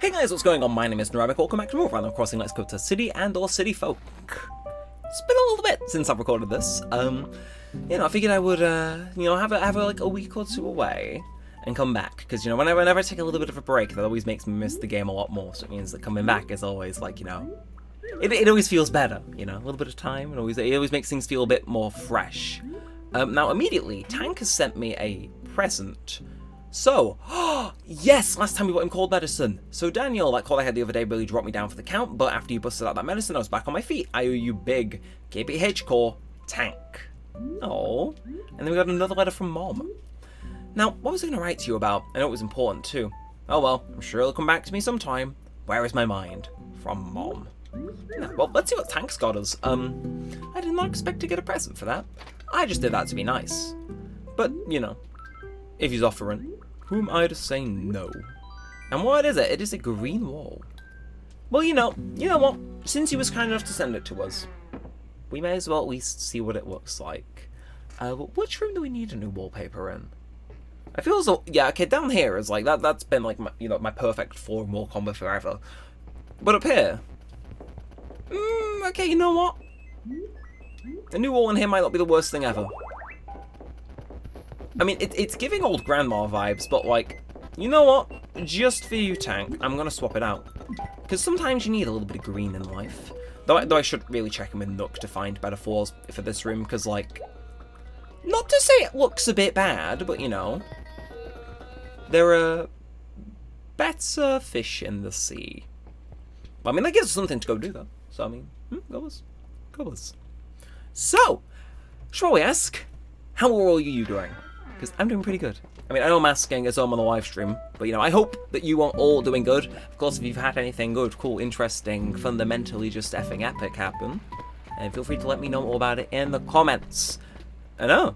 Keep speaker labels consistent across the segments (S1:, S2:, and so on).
S1: Hey guys, what's going on? My name is Neremik. Welcome back to more Random Crossing Let's Go to City and or City Folk. It's been a little bit since I've recorded this. I figured I would, have a week or two away and come back. Because, whenever I take a little bit of a break, that always makes me miss the game a lot more. So it means that coming back is always it always feels better, a little bit of time. It always makes things feel a bit more fresh. Now, immediately, Tank has sent me a present. So, yes, last time we got him cold medicine. So Daniel, that call I had the other day really dropped me down for the count, but after you busted out that medicine, I was back on my feet. I owe you big. KPH core, Tank. Oh, and then we got another letter from Mom. Now, what was I going to write to you about? I know it was important too. Oh well, I'm sure it'll come back to me sometime. Where is my mind? From Mom. Now, well, let's see what Tank's got us. I did not expect to get a present for that. I just did that to be nice. But, if he's offering, who am I to say no? And what is it? It is a green wall. Well, you know what? Since he was kind enough to send it to us, we may as well at least see what it looks like. Which room do we need a new wallpaper in? I feel as though, yeah, okay, down here is like, that's been like my, my perfect four-wall combo forever. But up here, okay, you know what? A new wall in here might not be the worst thing ever. I mean, it's giving old grandma vibes, but like, you know what? Just for you, Tank, I'm gonna swap it out. Because sometimes you need a little bit of green in life. Though I should really check in with Nook to find metaphors for this room, because like, not to say it looks a bit bad, but there are better fish in the sea. Well, I mean, that gives us something to go do, though. So, I mean, go us. So, shall we ask, how are all you doing? Because I'm doing pretty good. I mean, I know I'm asking as I'm on the live stream, but I hope that you are all doing good. Of course, if you've had anything good, cool, interesting, fundamentally just effing epic happen, and feel free to let me know all about it in the comments. I know.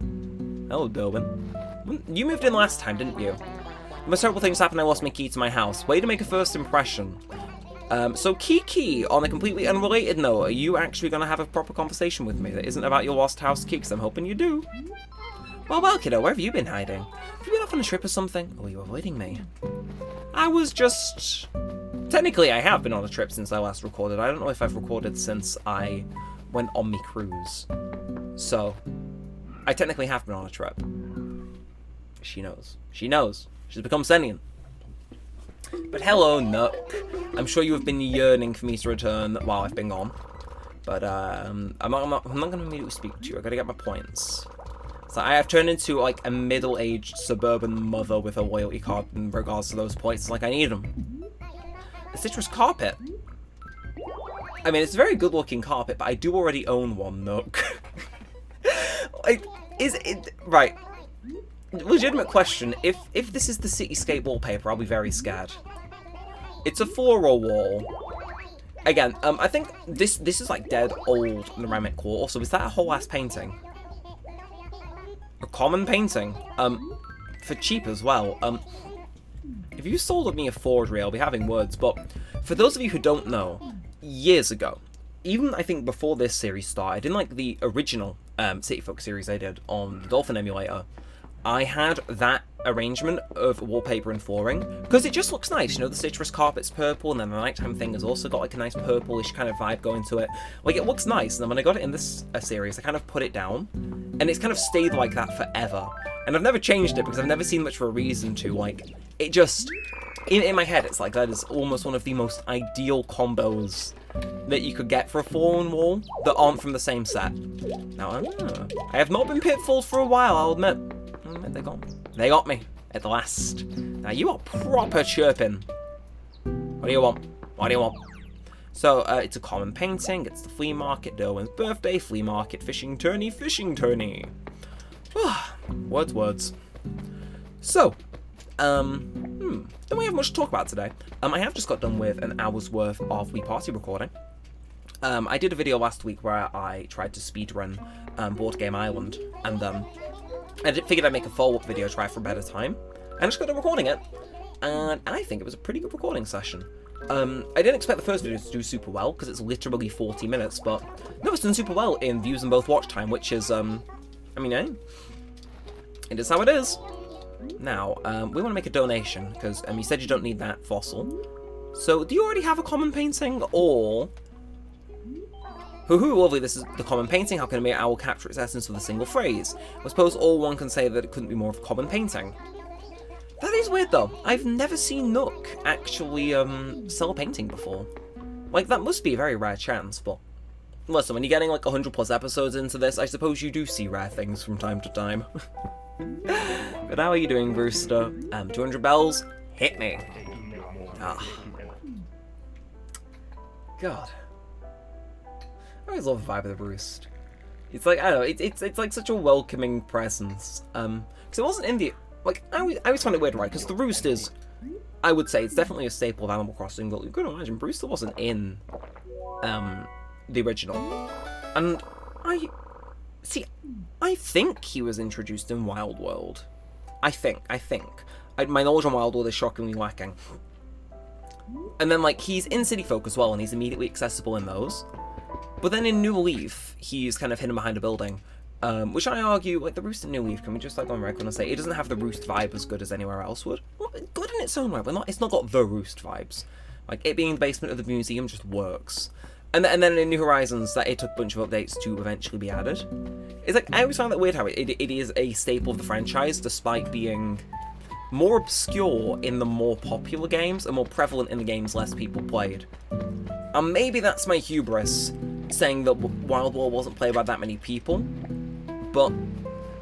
S1: Hello, Derwin. You moved in last time, didn't you? The most terrible things happened. I lost my key to my house. Way to make a first impression. So Kiki, on a completely unrelated note, are you actually going to have a proper conversation with me that isn't about your lost house key? Because I'm hoping you do. Well, kiddo, where have you been hiding? Have you been off on a trip or something? Or are you avoiding me? I was just... Technically, I have been on a trip since I last recorded. I don't know if I've recorded since I went on me cruise. So, I technically have been on a trip. She knows. She knows. She's become sentient. But hello, Nook. I'm sure you have been yearning for me to return while I've been gone. But, I'm not going to immediately speak to you. I gotta get my points. So I have turned into, like, a middle-aged suburban mother with a loyalty card in regards to those points. Like, I need them. A citrus carpet. I mean, it's a very good-looking carpet, but I do already own one, Nook. Like, is it... Right. Legitimate question. If this is the cityscape wallpaper, I'll be very scared. It's a 4-row wall. Again, I think this is, like, dead old Neremik wall. Also, is that a whole-ass painting? A common painting, for cheap as well. If you sold me a forgery, I'll be having words, but for those of you who don't know, years ago, even I think before this series started, in like the original City Folk series I did on the Dolphin emulator, I had that arrangement of wallpaper and flooring, because it just looks nice, the citrus carpet's purple, and then the nighttime thing has also got like a nice purplish kind of vibe going to it. Like, it looks nice, and then when I got it in this series, I kind of put it down, and it's kind of stayed like that forever. And I've never changed it, because I've never seen much of a reason to. Like, it just... In my head, it's like, that is almost one of the most ideal combos that you could get for a fallen wall that aren't from the same set. Now, I have not been pitfalled for a while, I'll admit. They got me at the last. Now you are proper chirping. What do you want? What do you want? So it's a common painting. It's the flea market, Derwin's birthday flea market, fishing tourney. Words. So, don't we have much to talk about today? I have just got done with an hour's worth of Wii Party recording. I did a video last week where I tried to speedrun Board Game Island, and I figured I'd make a follow-up video, try for a better time, and I just got done recording it, and I think it was a pretty good recording session. I didn't expect the first video to do super well, because it's literally 40 minutes, but no, it's done super well in views and both watch time, which is, I mean, it is how it is. Now, we want to make a donation, because you said you don't need that fossil. So, do you already have a common painting, or... Hoo-hoo, lovely, this is the common painting. How can a mere owl capture its essence with a single phrase? I suppose all one can say that it couldn't be more of a common painting. That is weird, though. I've never seen Nook actually, sell a painting before. Like, that must be a very rare chance, but... Listen, when you're getting, like, 100+ episodes into this, I suppose you do see rare things from time to time. But how are you doing, Rooster? 200 bells? Hit me. Ah. God. I always love the vibe of the Roost. It's like, I don't know, it's like such a welcoming presence. Because it wasn't in the... Like, I always find it weird, right? Because the Roost is... I would say it's definitely a staple of Animal Crossing, but you could imagine Brewster wasn't in the original. And I think he was introduced in Wild World. I think. My knowledge on Wild World is shockingly lacking. And then, like, he's in City Folk as well, and he's immediately accessible in those. But then in New Leaf, he's kind of hidden behind a building. Which I argue, like, the Roost in New Leaf, can we just, like, on record and say, it doesn't have the Roost vibe as good as anywhere else would? Well, good in its own way, but it's not got the Roost vibes. Like, it being in the basement of the museum just works. And then in New Horizons, that it took a bunch of updates to eventually be added. It's like, I always find that weird how it is a staple of the franchise, despite being more obscure in the more popular games, and more prevalent in the games less people played. And maybe that's my hubris, saying that Wild World wasn't played by that many people. But,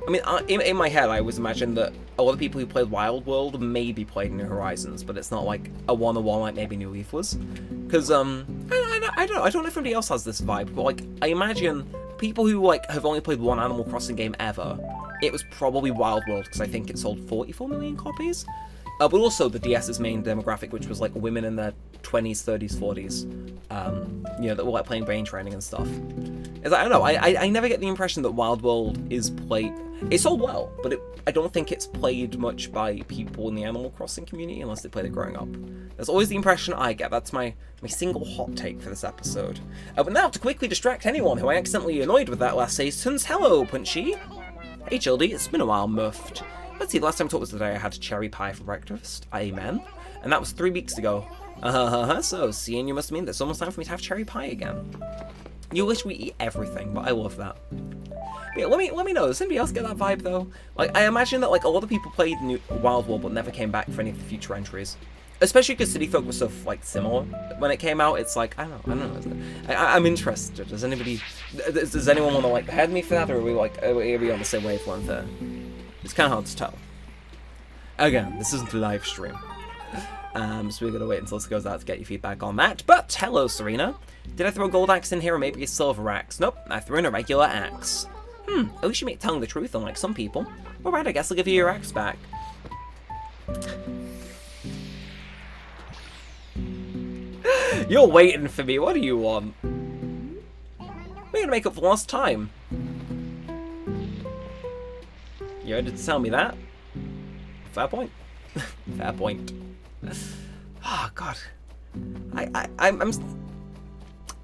S1: I mean, in my head, I always imagined that a lot of people who played Wild World maybe played New Horizons, but it's not like a one-on-one like maybe New Leaf was. Because, I don't know if anybody else has this vibe, but, like, I imagine people who, like, have only played one Animal Crossing game ever, it was probably Wild World, because I think it sold 44 million copies. But also the DS's main demographic, which was, like, women in their 20s, 30s, 40s, you know, that were, like, playing brain training and stuff. It's like, I don't know, I never get the impression that Wild World is played... It sold well, but I don't think it's played much by people in the Animal Crossing community unless they played it growing up. That's always the impression I get. That's my single hot take for this episode. But now, to quickly distract anyone who I accidentally annoyed with that last sentence, hello, Punchy! Hey, Childy, it's been a while, muffed. Let's see, the last time I talked was the day I had cherry pie for breakfast. Amen. And that was 3 weeks ago. So, seeing you must mean that it's almost time for me to have cherry pie again. You wish we eat everything, but I love that. But yeah, let me know, does anybody else get that vibe, though? Like, I imagine that, like, a lot of people played Wild World, but never came back for any of the future entries. Especially because City Folk was so, like, similar. When it came out, it's like, I don't know. I'm interested. Does anyone want to, like, head me for that, or are we on the same wavelength there? It's kind of hard to tell. Again, this isn't a live stream. So we're going to wait until it goes out to get your feedback on that. But, hello, Serena. Did I throw a gold axe in here, or maybe a silver axe? Nope, I threw in a regular axe. At least you make telling the truth, unlike some people. Alright, I guess I'll give you your axe back. You're waiting for me, what do you want? We're gonna make up for lost time. You ready to tell me that? Fair point. Fair point. Oh, God. I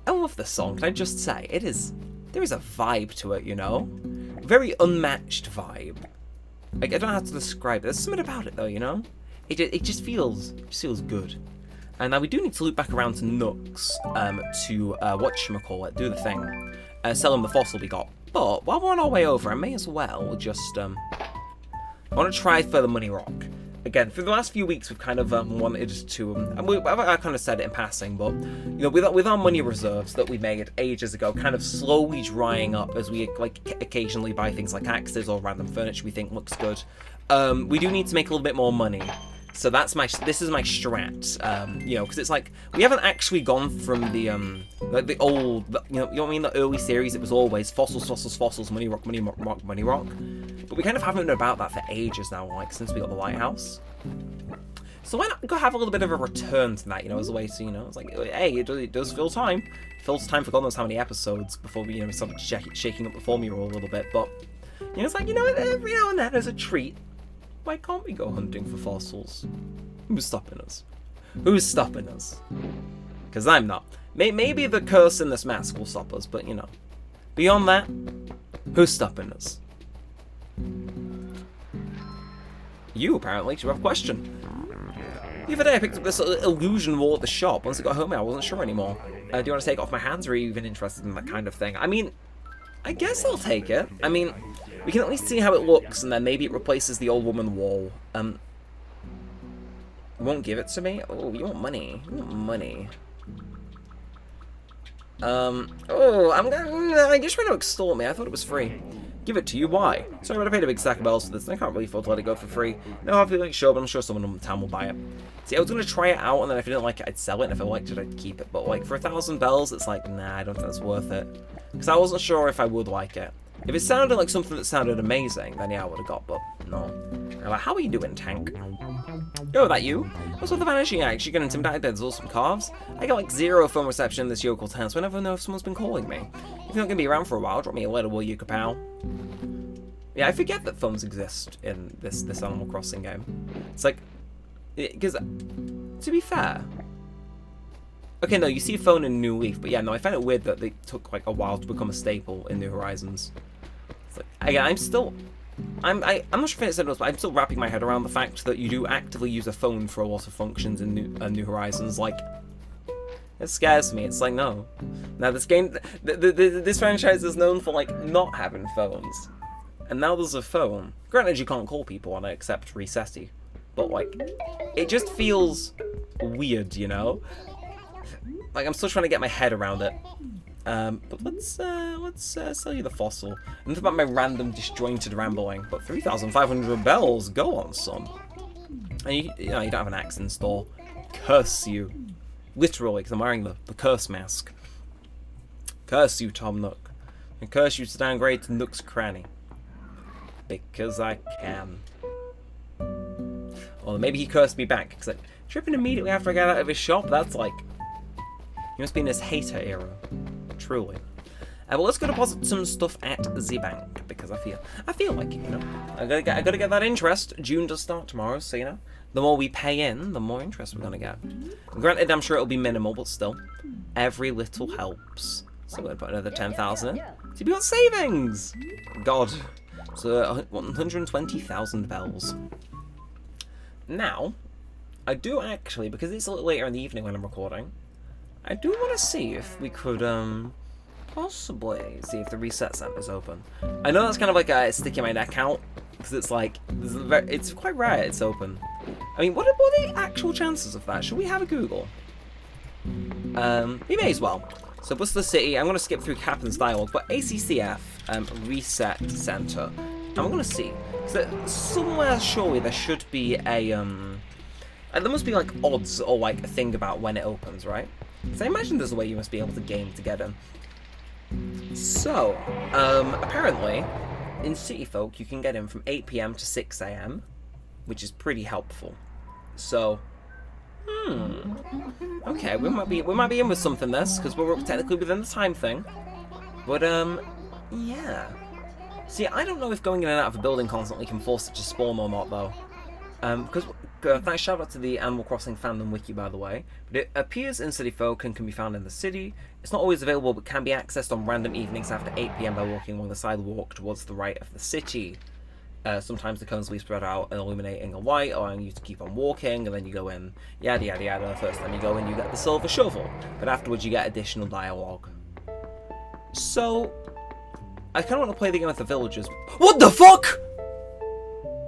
S1: love this song, can I just say? There is a vibe to it, you know? Very unmatched vibe. Like, I don't know how to describe it. There's something about it, though, you know? It just feels good. And now we do need to loop back around to Nooks to, whatchamacallit, do the thing. Sell him the fossil we got. But, while we're on our way over, I may as well just, I want to try for the money rock. Again, for the last few weeks, we've kind of wanted to, I kind of said it in passing, but, you know, with our money reserves that we made ages ago, kind of slowly drying up as we, like, occasionally buy things like axes or random furniture we think looks good, we do need to make a little bit more money. So this is my strat, you know, because it's like, we haven't actually gone from the, like the old, you know what I mean, the early series, it was always fossils, money rock, money rock. But we kind of haven't known about that for ages now, like, since we got the lighthouse. So why not go have a little bit of a return to that, you know, as a way to, you know, it's like, hey, it does fill time. It fills time for God knows how many episodes before we, you know, started shaking up the formula a little bit, but, you know, it's like, you know, every now and then as a treat, why can't we go hunting for fossils? Who's stopping us? Who's stopping us? Because I'm not. Maybe the curse in this mask will stop us, but, you know. Beyond that, who's stopping us? You, apparently, do you have a question? The other day I picked up this illusion wall at the shop. Once I got home I wasn't sure anymore. Do you want to take it off my hands, or are you even interested in that kind of thing? I mean, I guess I'll take it. I mean, we can at least see how it looks, and then maybe it replaces the old woman wall. You won't give it to me? Oh, you want money. You want money. I guess you're trying to extort me. I thought it was free. Give it to you, why? Sorry, but I paid a big stack of bells for this, and I can't really afford to let it go for free. No, I'm feeling sure, but I'm sure someone in town will buy it. See, I was going to try it out, and then if I didn't like it, I'd sell it, and if I liked it, I'd keep it. But, like, for 1,000 bells, it's like, nah, I don't think that's worth it. Because I wasn't sure if I would like it. If it sounded like something that sounded amazing, then yeah, I would have got, but no. Like, how are you doing, Tank? Oh, that you? What's with the vanishing act? You get intimidated by those awesome calves? I get like 0 phone reception in this yokel town, so I never know if someone's been calling me. If you're not going to be around for a while, drop me a letter, will you, kapow? Yeah, I forget that phones exist in this Animal Crossing game. It's like, because, to be fair, okay, no, you see a phone in New Leaf, but yeah, no, I find it weird that they took like a while to become a staple in New Horizons. It's like, again, I'm not sure if it's but I'm still wrapping my head around the fact that you do actively use a phone for a lot of functions in New Horizons. Like, it scares me. It's like, no. Now this game, this franchise is known for like not having phones, and now there's a phone. Granted, you can't call people on it except Recessi, but like, it just feels weird, you know? Like, I'm still trying to get my head around it. But let's sell you the fossil. Enough about my random disjointed rambling. But 3,500 bells, go on, son. And you know, you don't have an axe in store. Curse you. Literally, because I'm wearing the curse mask. Curse you, Tom Nook. And curse you to downgrade to Nook's cranny. Because I can. Well, maybe he cursed me back, because like, tripping immediately after I got out of his shop, that's like... He must be in his hater era. Truly. But let's go deposit some stuff at the bank, because I feel like, you know, I gotta get that interest. June does start tomorrow, so you know, the more we pay in, the more interest we're gonna get. Granted, I'm sure it'll be minimal, but still, every little helps. So I'm gonna put another 10,000 in. See, we got savings. God, so 120,000 bells. Now, I do actually, because it's a little later in the evening when I'm recording, I do want to see if we could, possibly see if the reset center's open. I know that's kind of like a stick in my neck out, because it's like, it's quite rare it's open. I mean, what are the actual chances of that? Should we have a Google? We may as well. So, Bustler City, I'm going to skip through Captain's dialogue, but ACCF, reset center. I'm going to see. So, somewhere, surely, there should be a, there must be, like, odds or, like, a thing about when it opens, right? So I imagine there's a way you must be able to game to get in. So, apparently, in City Folk, you can get in from 8 PM to 6 AM, which is pretty helpful. So, okay, we might be in with something this, because we're technically within the time thing. But, yeah. See, I don't know if going in and out of a building constantly can force it to spawn or not, though. Because, thanks, shout out to the Animal Crossing fandom wiki, by the way. But it appears in City Folk and can be found in the city. It's not always available, but can be accessed on random evenings after 8 PM by walking along the sidewalk towards the right of the city. Sometimes the cones will be spread out and illuminating a light, allowing you to keep on walking, and then you go in, yada yada yada. The first time you go in, you get the silver shovel, but afterwards you get additional dialogue. So, I kind of want to play the game with the villagers. What the fuck?!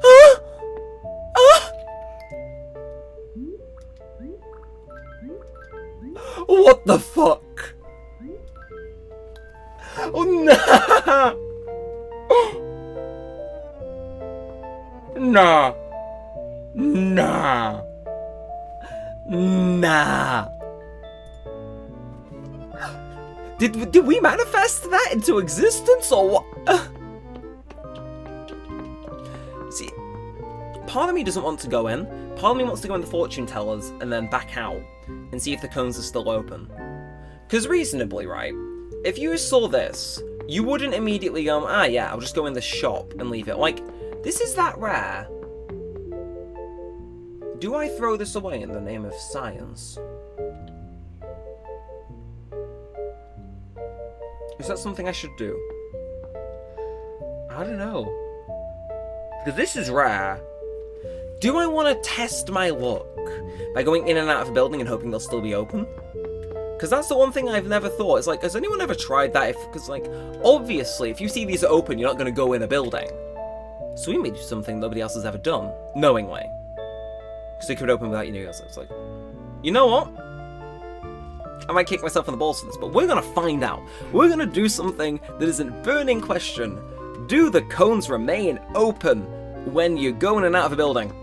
S1: Huh?! What the fuck? Oh no! Nah. Nah. Nah. Did we manifest that into existence or what? See, part of me doesn't want to go in. Part of me wants to go in the fortune tellers and then back out and see if the cones are still open. Because reasonably, right, if you saw this, you wouldn't immediately go, ah yeah, I'll just go in the shop and leave it. Like, this is that rare. Do I throw this away in the name of science? Is that something I should do? I don't know. Because this is rare. Do I want to test my luck by going in and out of a building and hoping they'll still be open? Because that's the one thing I've never thought. It's like, has anyone ever tried that? Because, like, obviously, if you see these open, you're not going to go in a building. So we may do something nobody else has ever done, knowingly. Because they could open without you knowing. So it's like, you know what? I might kick myself in the balls for this, but we're going to find out. We're going to do something that is a burning question. Do the cones remain open when you go in and out of a building?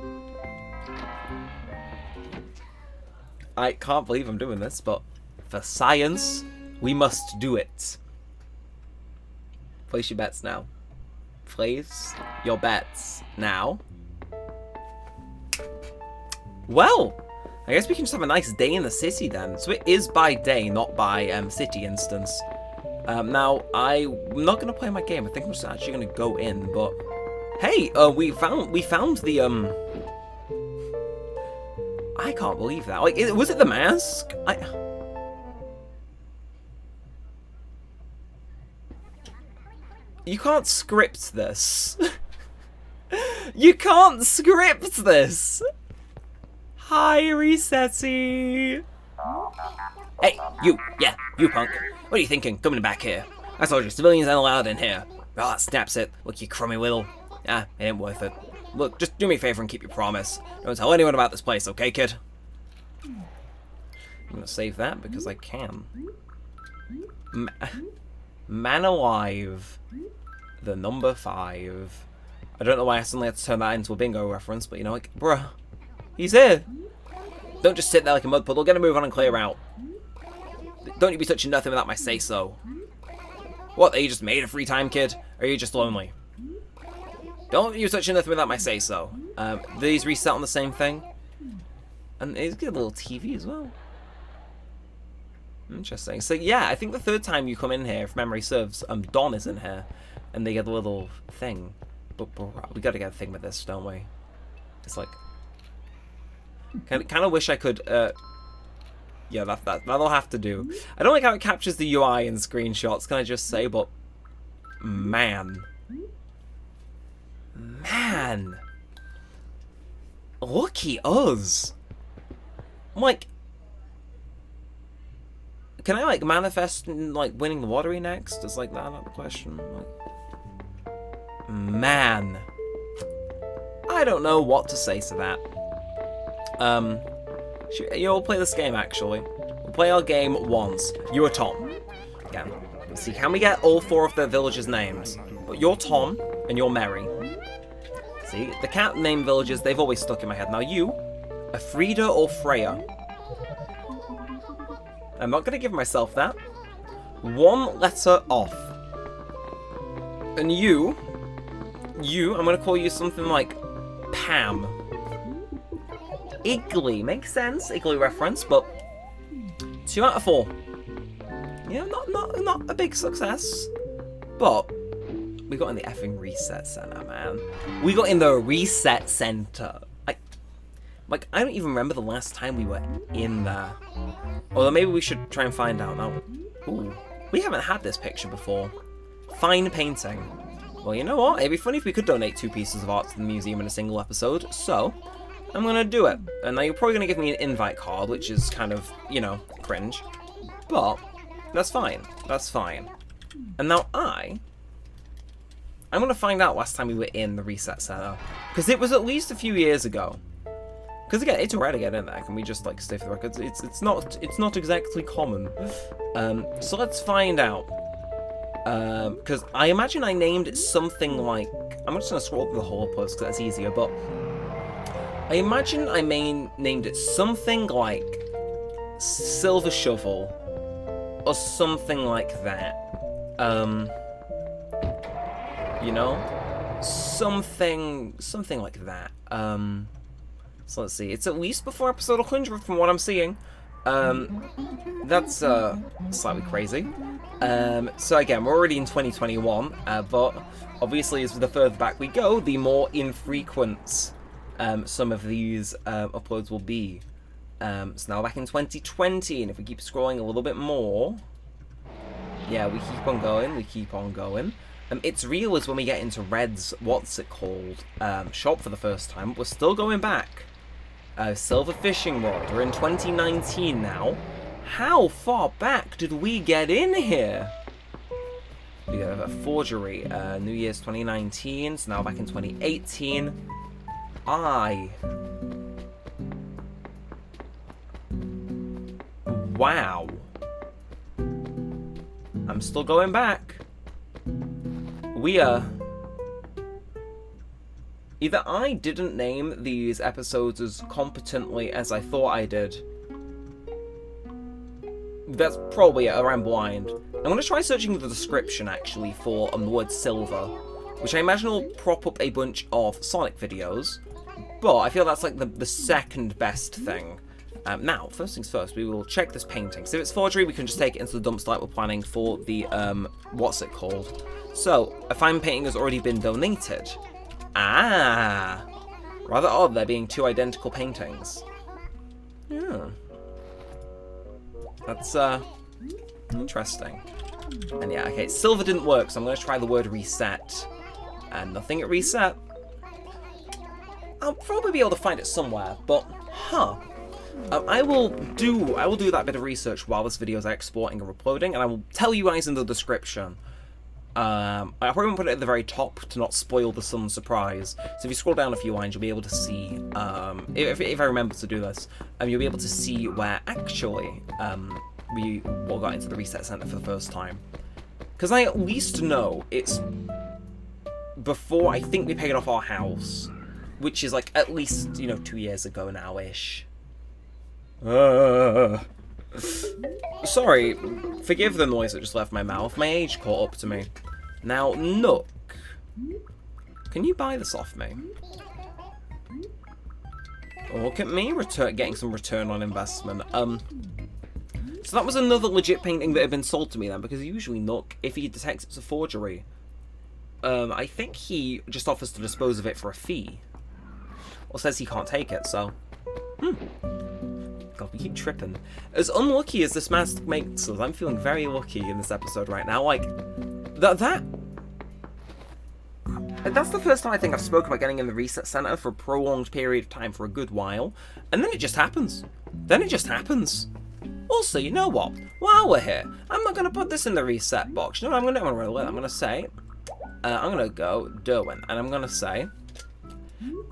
S1: I can't believe I'm doing this, but for science, we must do it. Place your bets now. Place your bets now. Well, I guess we can just have a nice day in the city then. So it is by day, not by city instance. Now, I'm not going to play my game. I think I'm just actually going to go in, but... Hey, we found the, I can't believe that. Like, was it the mask? You can't script this. You can't script this. Hi, Resetty. Hey, you. Yeah, you punk. What are you thinking? Coming back here. I told you, civilians aren't allowed in here. Oh, that snaps it. Look, you crummy little. Ah, it ain't worth it. Look, just do me a favor and keep your promise. Don't tell anyone about this place, okay, kid? I'm gonna save that because I can. Man alive. The number 5. I don't know why I suddenly had to turn that into a bingo reference, but you know, like, bruh, he's here. Don't just sit there like a mud puddle. Get a move on and clear out. Don't you be touching nothing without my say-so. What, are you just made of free time, kid? Or are you just lonely? Don't you touch nothing without my say-so. These reset on the same thing. And it's got a little TV as well. Interesting. So yeah, I think the third time you come in here, if memory serves, Don is in here. And they get a little thing. But we gotta get a thing with this, don't we? It's like... Kind of wish I could... Yeah, that'll have to do. I don't like how it captures the UI in screenshots, can I just say, but... Man. Man! Lucky us! Like... Can I, like, manifest, like, winning the lottery next? Is, like, that not the question? Like, man. I don't know what to say to that. We'll play this game, actually. We'll play our game once. You are Tom. Again. Let's see, can we get all 4 of the villagers' names? But you're Tom, and you're Mary. See, the cat name villagers, they've always stuck in my head. Now you, are Frida or Freya? I'm not going to give myself that. 1 letter off. And you, I'm going to call you something like Pam. Iggly, makes sense, Iggly reference, but 2 out of 4. Yeah, not a big success, but we got in the effing reset center, man. We got in the reset center. I don't even remember the last time we were in there. Although maybe we should try and find out now. Ooh, we haven't had this picture before. Fine painting. Well, you know what? It'd be funny if we could donate 2 pieces of art to the museum in a single episode, so I'm gonna do it. And now you're probably gonna give me an invite card, which is kind of, you know, cringe. But that's fine. That's fine. And now I'm gonna find out last time we were in the reset center. Because it was at least a few years ago. Because again, it's rare to get in there. Can we just like stay for the records? It's not exactly common. So let's find out. Because I imagine I named it something like... I'm just gonna scroll through the whole post because that's easier. But I imagine I named it something like Silver Shovel or something like that. You know, something like that. So let's see. It's at least before episode 100 from what I'm seeing. That's slightly crazy. So again, we're already in 2021, but obviously as the further back we go, the more infrequent some of these uploads will be. So now back in 2020, and if we keep scrolling a little bit more, yeah, we keep on going, It's real is when we get into Red's, what's it called, shop for the first time. We're still going back. Silver Fishing Rod. We're in 2019 now. How far back did we get in here? We have a forgery. New Year's 2019, so now back in 2018. Wow. I'm still going back. Either I didn't name these episodes as competently as I thought I did. That's probably it, or I'm blind. I'm going to try searching the description, actually, for the word silver, which I imagine will prop up a bunch of Sonic videos, but I feel that's like the second best thing. Now, first things first, we will check this painting. So if it's forgery, we can just take it into the dumpster like we're planning for the, what's it called? So, a fine painting has already been donated. Ah! Rather odd there being two identical paintings. Yeah. That's, interesting. And yeah, okay, silver didn't work, so I'm going to try the word reset. And nothing at reset. I'll probably be able to find it somewhere, but, I will do that bit of research while this video is exporting and uploading, and I will tell you guys in the description. I probably won't put it at the very top to not spoil the sun surprise. So if you scroll down a few lines, you'll be able to see, if I remember to do this, you'll be able to see where actually we all got into the reset center for the first time. Because I at least know it's before I think we paid off our house, which is like at least, 2 years ago now-ish. Sorry, forgive the noise that just left my mouth. My age caught up to me. Now, Nook, can you buy this off me? Look at me, getting some return on investment. So that was another legit painting that had been sold to me then, because usually Nook, if he detects it's a forgery, I think he just offers to dispose of it for a fee. Or says he can't take it, so... God, we keep tripping. As unlucky as this mask makes us, I'm feeling very lucky in this episode right now. Like, that's the first time I think I've spoken about getting in the reset center for a prolonged period of time for a good while, and then it just happens. Also, you know what? While we're here, I'm not going to put this in the reset box. You know what I'm going to do? I'm going to say, I'm going to go Derwin, and I'm going to say,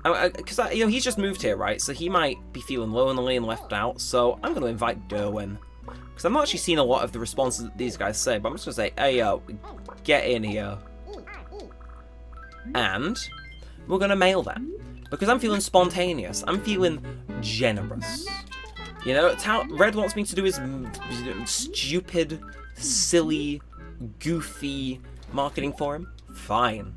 S1: because he's just moved here, right? So he might be feeling lonely and left out. So I'm going to invite Derwin, because I've not actually seen a lot of the responses that these guys say. But I'm just going to say, hey, yo, get in here, and we're going to mail that, because I'm feeling spontaneous. I'm feeling generous. Red wants me to do his stupid, silly, goofy marketing for him. Fine.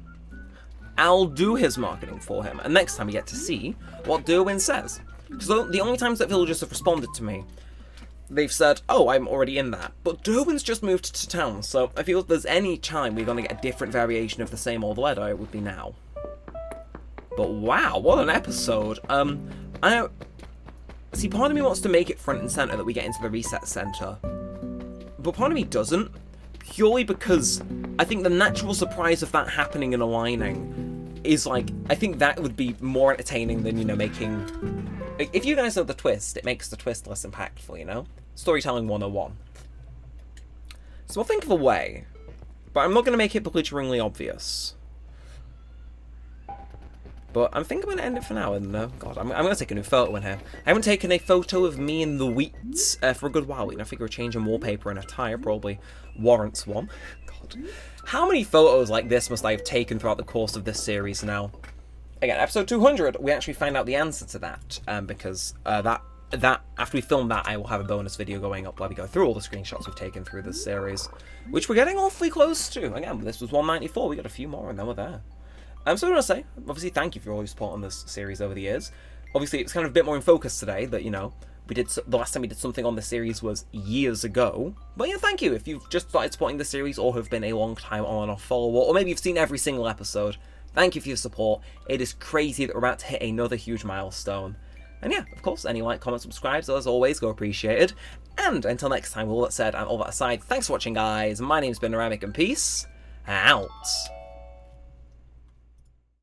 S1: I'll do his marketing for him, and next time you get to see what Derwin says. Because the only times that villagers have responded to me, they've said, oh, I'm already in that. But Derwin's just moved to town, so I feel if there's any time we're going to get a different variation of the same old letter, it would be now. But wow, what an episode. See, part of me wants to make it front and center that we get into the reset center, but part of me doesn't. Purely because I think the natural surprise of that happening and aligning is like, I think that would be more entertaining than, making... If you guys know the twist, it makes the twist less impactful, Storytelling 101. So I'll think of a way, but I'm not going to make it belligerently obvious. But I'm thinking I'm going to end it for now, and God, I'm going to take a new photo in here. I haven't taken a photo of me in the wheats for a good while. I figure a change in wallpaper and attire probably warrants one. God. How many photos like this must I have taken throughout the course of this series now? Again, episode 200, we actually find out the answer to that, because that after we film that, I will have a bonus video going up where we go through all the screenshots we've taken through this series, which we're getting awfully close to. Again, this was 194, we got a few more, and then we're there. So I want to say, obviously, thank you for all your support on this series over the years. Obviously, it's kind of a bit more in focus today that, the last time we did something on this series was years ago. But yeah, thank you if you've just started supporting the series or have been a long time on and off follower, or maybe you've seen every single episode. Thank you for your support. It is crazy that we're about to hit another huge milestone. And yeah, of course, any like, comment, subscribes, as always, go appreciated. And until next time, with all that said and all that aside, thanks for watching, guys. My name's been Neremik, and peace out.